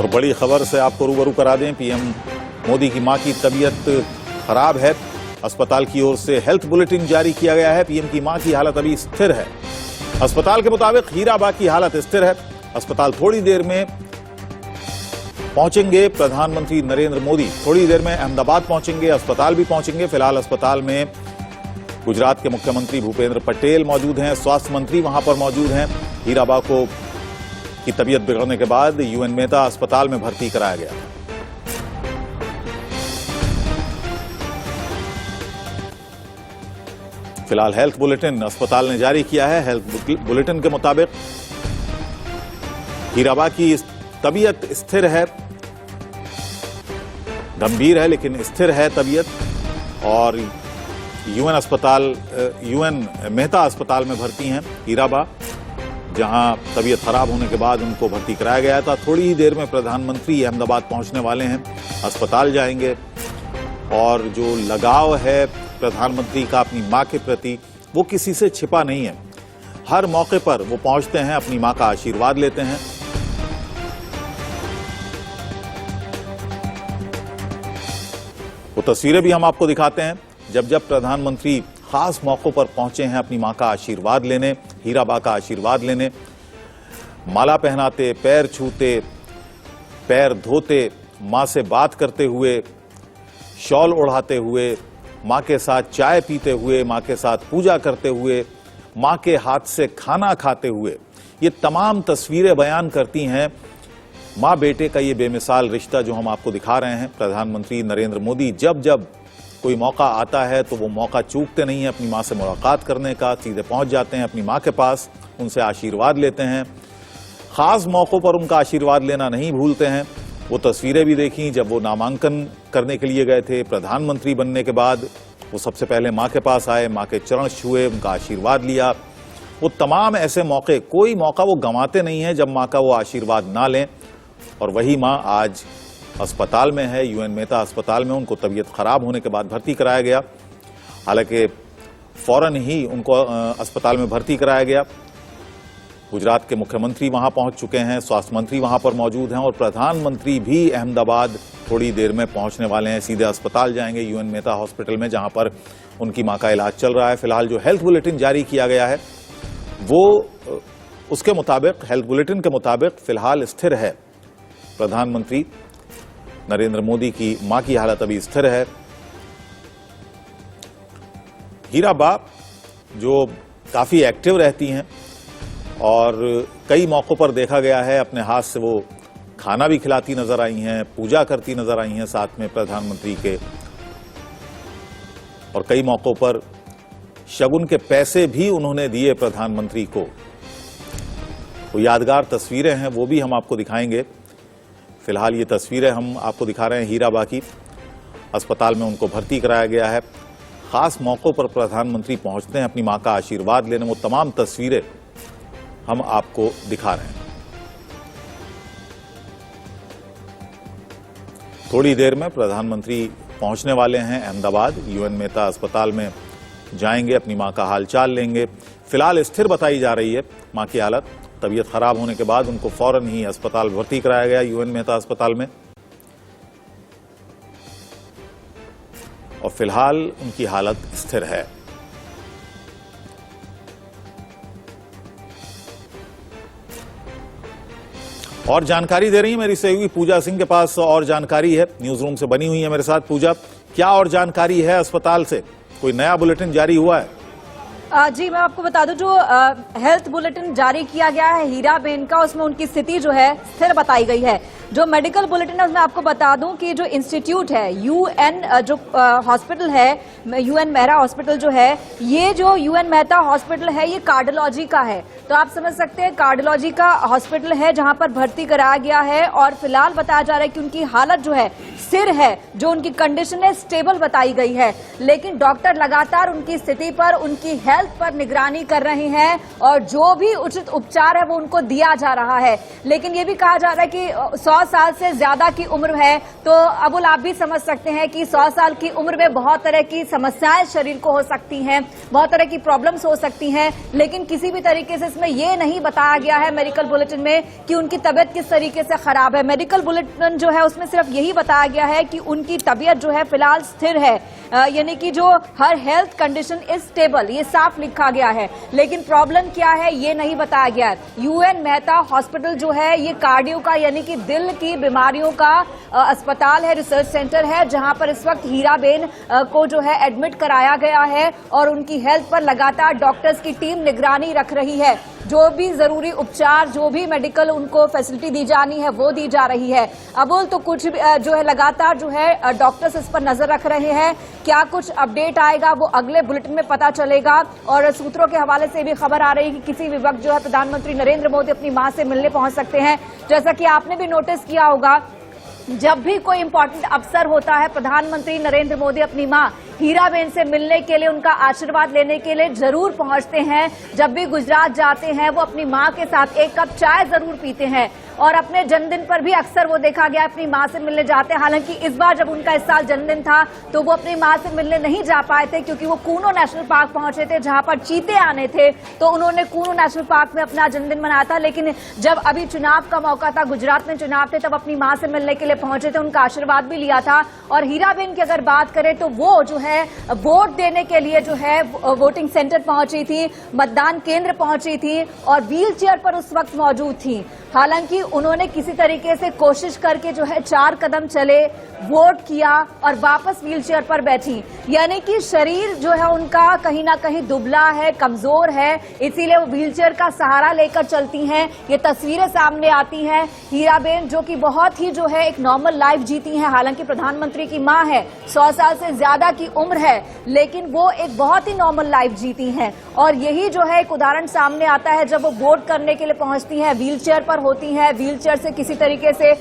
और बड़ी खबर से आपको रूबरू करा दें, पीएम मोदी की मां की तबीयत खराब है। अस्पताल की ओर से हेल्थ बुलेटिन जारी किया गया है। पीएम की मां की हालत अभी स्थिर है। अस्पताल के मुताबिक हीराबा की हालत स्थिर है। अस्पताल थोड़ी देर में पहुंचेंगे प्रधानमंत्री नरेंद्र मोदी। थोड़ी देर में अहमदाबाद पहुंचेंगे, अस्पताल भी पहुंचेंगे। फिलहाल अस्पताल में गुजरात के मुख्यमंत्री भूपेंद्र पटेल मौजूद हैं, स्वास्थ्य मंत्री वहां पर मौजूद हैं। हीराबा की तबीयत बिगड़ने के बाद यूएन मेहता अस्पताल में भर्ती कराया गया। फिलहाल हेल्थ बुलेटिन अस्पताल ने जारी किया है। हेल्थ बुलेटिन के मुताबिक हीराबा की तबीयत स्थिर है, गंभीर है लेकिन स्थिर है तबीयत, और यूएन मेहता अस्पताल में भर्ती हैं हीराबा, जहां तबीयत खराब होने के बाद उनको भर्ती कराया गया था। थोड़ी ही देर में प्रधानमंत्री अहमदाबाद पहुंचने वाले हैं, अस्पताल जाएंगे, और जो लगाव है प्रधानमंत्री का अपनी मां के प्रति वो किसी से छिपा नहीं है। हर मौके पर वो पहुंचते हैं, अपनी मां का आशीर्वाद लेते हैं। वो तस्वीरें भी हम आपको दिखाते हैं जब जब प्रधानमंत्री खास मौकों पर पहुंचे हैं अपनी मां का आशीर्वाद लेने, हीराबा का आशीर्वाद लेने। माला पहनाते, पैर छूते, पैर धोते, मां से बात करते हुए, शॉल ओढ़ाते हुए, मां के साथ चाय पीते हुए, मां के साथ पूजा करते हुए, मां के हाथ से खाना खाते हुए, ये तमाम तस्वीरें बयान करती हैं मां बेटे का ये बेमिसाल रिश्ता जो हम आपको दिखा रहे हैं। प्रधानमंत्री नरेंद्र मोदी जब जब कोई मौका आता है तो वो मौका चूकते नहीं है अपनी मां से मुलाकात करने का। सीधे पहुंच जाते हैं अपनी मां के पास, उनसे आशीर्वाद लेते हैं। खास मौकों पर उनका आशीर्वाद लेना नहीं भूलते हैं। वो तस्वीरें भी देखी जब वो नामांकन करने के लिए गए थे। प्रधानमंत्री बनने के बाद वो सबसे पहले मां के पास आए, मां के चरण छुए, उनका आशीर्वाद लिया। वो तमाम ऐसे मौके, कोई मौका वो गंवाते नहीं है जब मां का वो आशीर्वाद ना लें। और वही मां आज अस्पताल में है, यूएन मेहता अस्पताल में। उनको तबीयत खराब होने के बाद भर्ती कराया गया। हालांकि फौरन ही उनको अस्पताल में भर्ती कराया गया। गुजरात के मुख्यमंत्री वहां पहुंच चुके हैं, स्वास्थ्य मंत्री वहां पर मौजूद हैं, और प्रधानमंत्री भी अहमदाबाद थोड़ी देर में पहुंचने वाले हैं। सीधे अस्पताल जाएंगे, यूएन मेहता हॉस्पिटल में, जहां पर उनकी मां का इलाज चल रहा है। फिलहाल जो हेल्थ बुलेटिन जारी किया गया है वो उसके मुताबिक, हेल्थ बुलेटिन के मुताबिक फिलहाल स्थिर है। प्रधानमंत्री नरेंद्र मोदी की मां की हालत अभी स्थिर है। हीराबा जो काफी एक्टिव रहती हैं और कई मौकों पर देखा गया है अपने हाथ से वो खाना भी खिलाती नजर आई हैं, पूजा करती नजर आई हैं साथ में प्रधानमंत्री के, और कई मौकों पर शगुन के पैसे भी उन्होंने दिए प्रधानमंत्री को। वो यादगार तस्वीरें हैं, वो भी हम आपको दिखाएंगे। फिलहाल ये तस्वीरें हम आपको दिखा रहे हैं हीराबा की। अस्पताल में उनको भर्ती कराया गया है। खास मौकों पर प्रधानमंत्री पहुंचते हैं अपनी मां का आशीर्वाद लेने। वो तमाम तस्वीरें हम आपको दिखा रहे हैं। थोड़ी देर में प्रधानमंत्री पहुंचने वाले हैं अहमदाबाद, यूएन मेहता अस्पताल में जाएंगे, अपनी मां का हालचाल लेंगे। फिलहाल स्थिर बताई जा रही है मां की हालत। तबीयत खराब होने के बाद उनको फौरन ही अस्पताल भर्ती कराया गया, यूएन मेहता अस्पताल में, और फिलहाल उनकी हालत स्थिर है। और जानकारी दे रही है मेरी सहयोगी पूजा सिंह के पास और जानकारी है, न्यूज रूम से बनी हुई है मेरे साथ। पूजा, क्या और जानकारी है अस्पताल से? कोई नया बुलेटिन जारी हुआ है? जी मैं आपको बता दूं, जो हेल्थ बुलेटिन जारी किया गया है हीरा बेन का, उसमें उनकी स्थिति जो है स्थिर बताई गई है। जो मेडिकल बुलेटिन है उसमें आपको बता दूं कि जो इंस्टीट्यूट है, यूएन जो हॉस्पिटल है, यूएन मेहरा हॉस्पिटल जो है, ये जो यूएन मेहता हॉस्पिटल है ये कार्डियोलॉजी का है। तो आप समझ सकते हैं कार्डियोलॉजी का हॉस्पिटल है जहां पर भर्ती कराया गया है, और फिलहाल बताया जा रहा है कि उनकी हालत जो है स्थिर है, जो उनकी कंडीशन है स्टेबल बताई गई है। लेकिन डॉक्टर लगातार उनकी स्थिति पर, उनकी हेल्थ पर निगरानी कर रहे हैं, और जो भी उचित उपचार है वो उनको दिया जा रहा है। लेकिन ये भी कहा जा रहा है कि 100 100 साल से ज्यादा की उम्र है, तो अबुल आप भी समझ सकते हैं कि 100 साल की उम्र में बहुत तरह की समस्याएं शरीर को हो सकती हैं, बहुत तरह की प्रॉब्लम्स हो सकती हैं, लेकिन किसी भी तरीके से इसमें यह नहीं बताया गया है मेडिकल बुलेटिन में कि उनकी तबीयत किस तरीके से खराब है। मेडिकल बुलेटिन जो है उसमें सिर्फ यही बताया गया है कि उनकी तबीयत जो है फिलहाल स्थिर है, यानी कि जो हर हेल्थ कंडीशन इज स्टेबल, ये साफ लिखा गया है, लेकिन प्रॉब्लम क्या है ये नहीं बताया गया है। यूएन मेहता हॉस्पिटल जो है ये कार्डियो का यानी कि दिल की बीमारियों का अस्पताल है, रिसर्च सेंटर है, जहां पर इस वक्त हीराबेन को जो है एडमिट कराया गया है और उनकी हेल्थ पर लगातार डॉक्टर्स की टीम निगरानी रख रही है। जो भी जरूरी उपचार, जो भी मेडिकल उनको फैसिलिटी दी जानी है वो दी जा रही है। अबुल तो कुछ जो है लगातार जो है डॉक्टर्स इस पर नजर रख रहे हैं, क्या कुछ अपडेट आएगा वो अगले बुलेटिन में पता चलेगा। और सूत्रों के हवाले से भी खबर आ रही है कि किसी भी वक्त जो है प्रधानमंत्री नरेंद्र मोदी अपनी मां से मिलने पहुंच सकते हैं। जैसा कि आपने भी नोटिस किया होगा, जब भी कोई इंपॉर्टेंट अवसर होता है प्रधानमंत्री नरेंद्र मोदी अपनी मां हीराबेन से मिलने के लिए, उनका आशीर्वाद लेने के लिए जरूर पहुंचते हैं। जब भी गुजरात जाते हैं वो अपनी मां के साथ एक कप चाय जरूर पीते हैं और अपने जन्मदिन पर भी अक्सर वो देखा गया अपनी मां से मिलने जाते हैं। हालांकि इस बार जब उनका इस साल जन्मदिन था तो वो अपनी मां से मिलने नहीं जा पाए थे क्योंकि वो कूनो नेशनल पार्क पहुंचे थे जहां पर चीते आने थे, तो उन्होंने कूनो नेशनल पार्क में अपना जन्मदिन मनाया था। लेकिन जब अभी चुनाव का मौका था, गुजरात में चुनाव थे, तब अपनी मां से मिलने के लिए पहुंचे थे, उनका आशीर्वाद भी लिया था। और हीराबेन की अगर बात करें तो वो जो है वोट देने के लिए जो है वोटिंग सेंटर पहुंची थी, मतदान केंद्र पहुंची थी और व्हील चेयर पर उस वक्त मौजूद थी। हालांकि उन्होंने किसी तरीके से कोशिश करके जो है 4 कदम चले, वोट किया और वापस व्हील चेयर पर बैठी, यानी कि शरीर जो है उनका कहीं ना कहीं दुबला है, कमजोर है, इसीलिए वो व्हील चेयर का सहारा लेकर चलती हैं। ये तस्वीरें सामने आती हैं हीराबेन जो कि बहुत ही जो है एक नॉर्मल लाइफ जीती हैं। हालांकि प्रधानमंत्री की मां है, 100 साल से ज्यादा की उम्र है, लेकिन वो एक बहुत ही नॉर्मल लाइफ जीती हैं। और यही जो है एक उदाहरण सामने आता है जब वो वोट करने के लिए पहुंचती हैं, व्हील चेयर पर होती हैं, व्हील चेयर से किसी तरीके से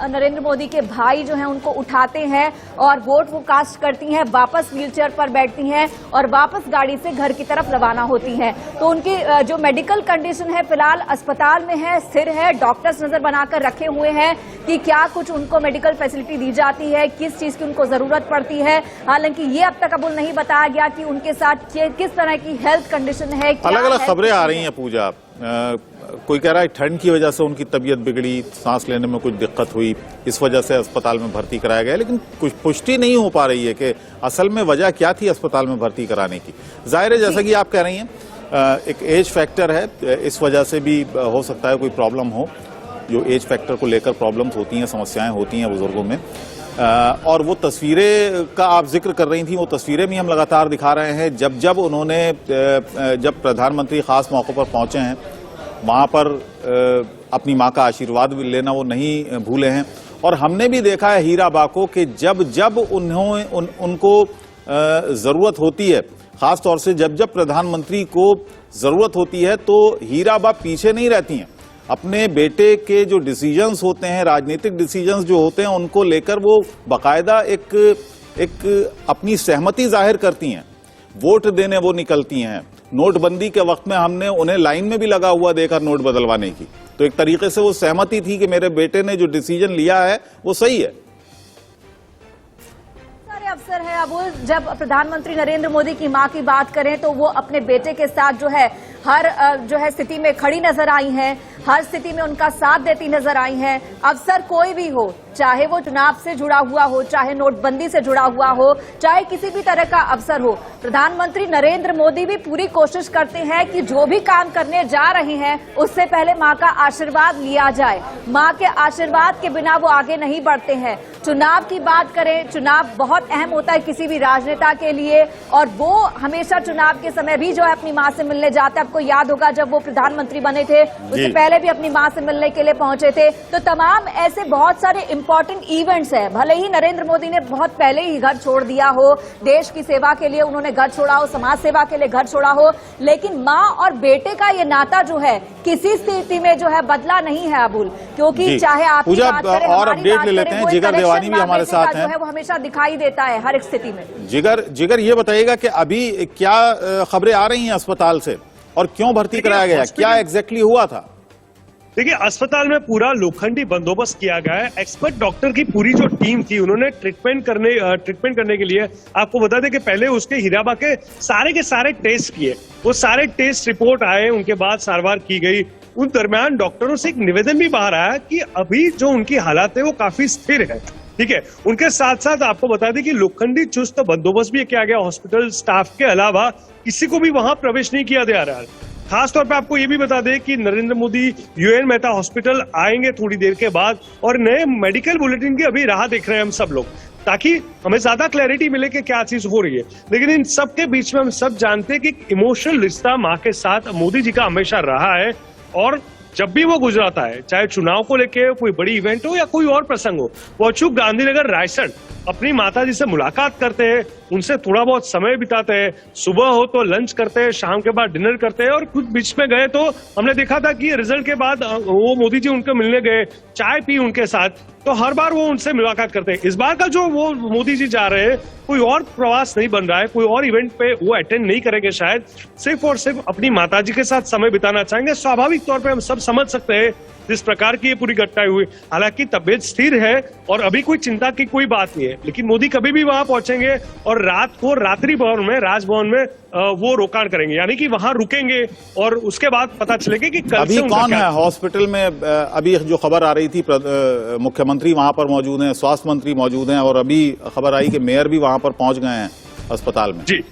नरेंद्र मोदी के भाई जो हैं उनको उठाते हैं और वोट वो कास्ट करती हैं, वापस व्हील चेयर पर बैठती हैं और वापस गाड़ी से घर की तरफ रवाना होती हैं। तो उनकी जो मेडिकल कंडीशन है फिलहाल अस्पताल में है, स्थिर है, डॉक्टर्स नजर बनाकर रखे हुए हैं कि क्या कुछ उनको मेडिकल फैसिलिटी दी जाती है, किस चीज की उनको जरूरत पड़ती है। हालांकि ये अब तक अबुल नहीं बताया गया कि उनके साथ किस तरह की हेल्थ कंडीशन है। अलग अलग खबरें आ रही हैं पूजा, कोई कह रहा है ठंड की वजह से उनकी तबीयत बिगड़ी, सांस लेने में कुछ दिक्कत हुई, इस वजह से अस्पताल में भर्ती कराया गया, लेकिन कुछ पुष्टि नहीं हो पा रही है कि असल में वजह क्या थी अस्पताल में भर्ती कराने की। जाहिर है जैसा कि आप कह रही हैं एक एज फैक्टर है, इस वजह से भी हो सकता है कोई प्रॉब्लम हो, जो एज फैक्टर को लेकर प्रॉब्लम्स होती हैं, समस्याएं होती हैं बुजुर्गों में। और वो तस्वीरें का आप जिक्र कर रही थी, वो तस्वीरें भी हम लगातार दिखा रहे हैं। जब उन्होंने जब प्रधानमंत्री खास मौकों पर पहुंचे हैं वहां पर अपनी मां का आशीर्वाद भी लेना वो नहीं भूले हैं। और हमने भी देखा है हीराबा को कि जब उनको जरूरत होती है, खास तौर से जब प्रधानमंत्री को जरूरत होती है, तो हीराबा पीछे नहीं रहती हैं। अपने बेटे के जो डिसीजंस होते हैं, राजनीतिक डिसीजंस जो होते हैं, उनको लेकर वो बाकायदा एक अपनी सहमति जाहिर करती हैं। वोट देने वो निकलती हैं। नोटबंदी के वक्त में हमने उन्हें लाइन में भी लगा हुआ देखा नोट बदलवाने की, तो एक तरीके से वो सहमति थी कि मेरे बेटे ने जो डिसीजन लिया है वो सही है। सारे अवसर है अबुल, जब प्रधानमंत्री नरेंद्र मोदी की मां की बात करें तो वो अपने बेटे के साथ जो है हर जो है स्थिति में खड़ी नजर आई हैं, हर स्थिति में उनका साथ देती नजर आई हैं। अवसर कोई भी हो, चाहे वो चुनाव से जुड़ा हुआ हो, चाहे नोटबंदी से जुड़ा हुआ हो, चाहे किसी भी तरह का अवसर हो, प्रधानमंत्री नरेंद्र मोदी भी पूरी कोशिश करते हैं कि जो भी काम करने जा रहे हैं उससे पहले मां का आशीर्वाद लिया जाए। मां के आशीर्वाद के बिना वो आगे नहीं बढ़ते हैं। चुनाव की बात करें, चुनाव बहुत अहम होता है किसी भी राजनेता के लिए, और वो हमेशा चुनाव के समय भी जो है अपनी मां से मिलने जाते हैं। आपको याद होगा जब वो प्रधानमंत्री बने थे उससे पहले भी अपनी मां से मिलने के लिए पहुंचे थे। तो तमाम ऐसे बहुत सारे इंपॉर्टेंट इवेंट्स हैं। भले ही नरेंद्र मोदी ने बहुत पहले ही घर छोड़ दिया हो, देश की सेवा के लिए उन्होंने घर छोड़ा हो, समाज सेवा के लिए घर छोड़ा हो, लेकिन मां और बेटे का ये नाता जो है किसी स्थिति में जो है बदला नहीं है अबुल, क्योंकि चाहे आप और अपडेट ले लेते हैं। जिगर देवानी भी हमारे साथ हैं, वो हमेशा दिखाई देता है हर एक स्थिति में। जिगर ये बताइएगा कि अभी क्या खबरें आ रही हैं अस्पताल से और क्यों भर्ती कराया गया, क्या एग्जैक्टली हुआ था? देखिए, अस्पताल में पूरा लोखंडी बंदोबस्त किया गया है। एक्सपर्ट डॉक्टर की पूरी जो टीम थी, उन्होंने ट्रीटमेंट करने के लिए, आपको बता दें कि पहले उसके हीराबा के सारे टेस्ट किए। वो सारे टेस्ट रिपोर्ट आए, उनके बाद सारवार की गई। उन दरमियान डॉक्टरों से एक निवेदन भी बाहर आया कि अभी जो उनकी हालात है वो काफी स्थिर है। ठीक है, उनके साथ साथ आपको बता दें कि लोखंडी चुस्त बंदोबस्त भी किया गया। हॉस्पिटल स्टाफ के अलावा किसी को भी वहां प्रवेश नहीं किया जा रहा है। खासतौर पे आपको ये भी बता दें कि नरेंद्र मोदी यूएन मेहता हॉस्पिटल आएंगे थोड़ी देर के बाद, और नए मेडिकल बुलेटिन की अभी राह देख रहे हैं हम सब लोग, ताकि हमें ज्यादा क्लैरिटी मिले कि क्या चीज हो रही है। लेकिन इन सब के बीच में हम सब जानते हैं कि इमोशनल रिश्ता माँ के साथ मोदी जी का हमेशा रहा है, और जब भी वो गुजराता है, चाहे चुनाव को लेके कोई बड़ी इवेंट हो या कोई और प्रसंग हो, वो अचूक गांधीनगर रायसन अपनी माता जी से मुलाकात करते हैं, उनसे थोड़ा बहुत समय बिताते हैं। सुबह हो तो लंच करते हैं, शाम के बाद डिनर करते हैं, और कुछ बीच में गए तो हमने देखा था कि रिजल्ट के बाद वो मोदी जी उनके मिलने गए, चाय पी उनके साथ, तो हर बार वो उनसे मुलाकात करते हैं। इस बार का जो वो मोदी जी जा रहे हैं, कोई और प्रवास नहीं बन रहा है, कोई और इवेंट पे वो अटेंड नहीं करेंगे, शायद सिर्फ और सिर्फ अपनी माताजी के साथ समय बिताना चाहेंगे। स्वाभाविक तौर पे हम सब समझ सकते हैं जिस प्रकार की ये पूरी घटनाएं हुई। हालांकि तबीयत स्थिर है और अभी कोई चिंता की कोई बात नहीं है, लेकिन मोदी कभी भी वहां पहुंचेंगे और रात को रात्रि भवन में, राजभवन में वो रोकाण करेंगे, यानी कि वहां रुकेंगे, और उसके बाद पता चलेगा कि कल अभी से कौन है हॉस्पिटल में। अभी जो खबर आ रही थी, मुख्यमंत्री वहां पर मौजूद हैं, स्वास्थ्य मंत्री मौजूद हैं, और अभी खबर आई कि मेयर भी वहां पर पहुंच गए हैं अस्पताल में। जी,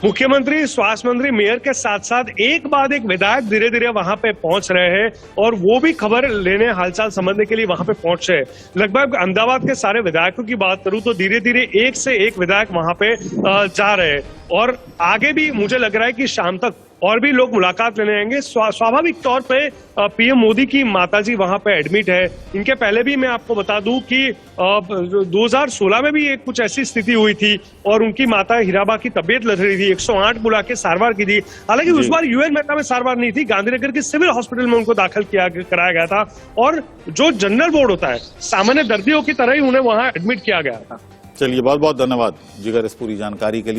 मुख्यमंत्री, स्वास्थ्य मंत्री, मेयर के साथ साथ एक बाद एक विधायक धीरे धीरे वहां पे पहुंच रहे हैं, और वो भी खबर लेने, हालचाल समझने के लिए वहां पे पहुंच रहे हैं। लगभग अहमदाबाद के सारे विधायकों की बात करूं तो धीरे धीरे एक से एक विधायक वहां पे जा रहे हैं, और आगे भी मुझे लग रहा है कि शाम तक और भी लोग मुलाकात लेने आएंगे। स्वाभाविक तौर पे पीएम मोदी की माताजी वहां पे एडमिट है। इनके पहले भी मैं आपको बता दूं कि 2016 में भी एक कुछ ऐसी स्थिति हुई थी, और उनकी माता हीराबा की तबीयत लग रही थी, 108 बुला के सारवार की थी। हालांकि उस बार यूएन मेहता में सारवार नहीं थी, गांधीनगर के सिविल हॉस्पिटल में उनको दाखिल कराया गया था, और जो जनरल वार्ड होता है, सामान्य दर्दियों की तरह ही उन्हें वहां एडमिट किया गया था। चलिए, बहुत बहुत धन्यवाद जिगर इस पूरी जानकारी के लिए।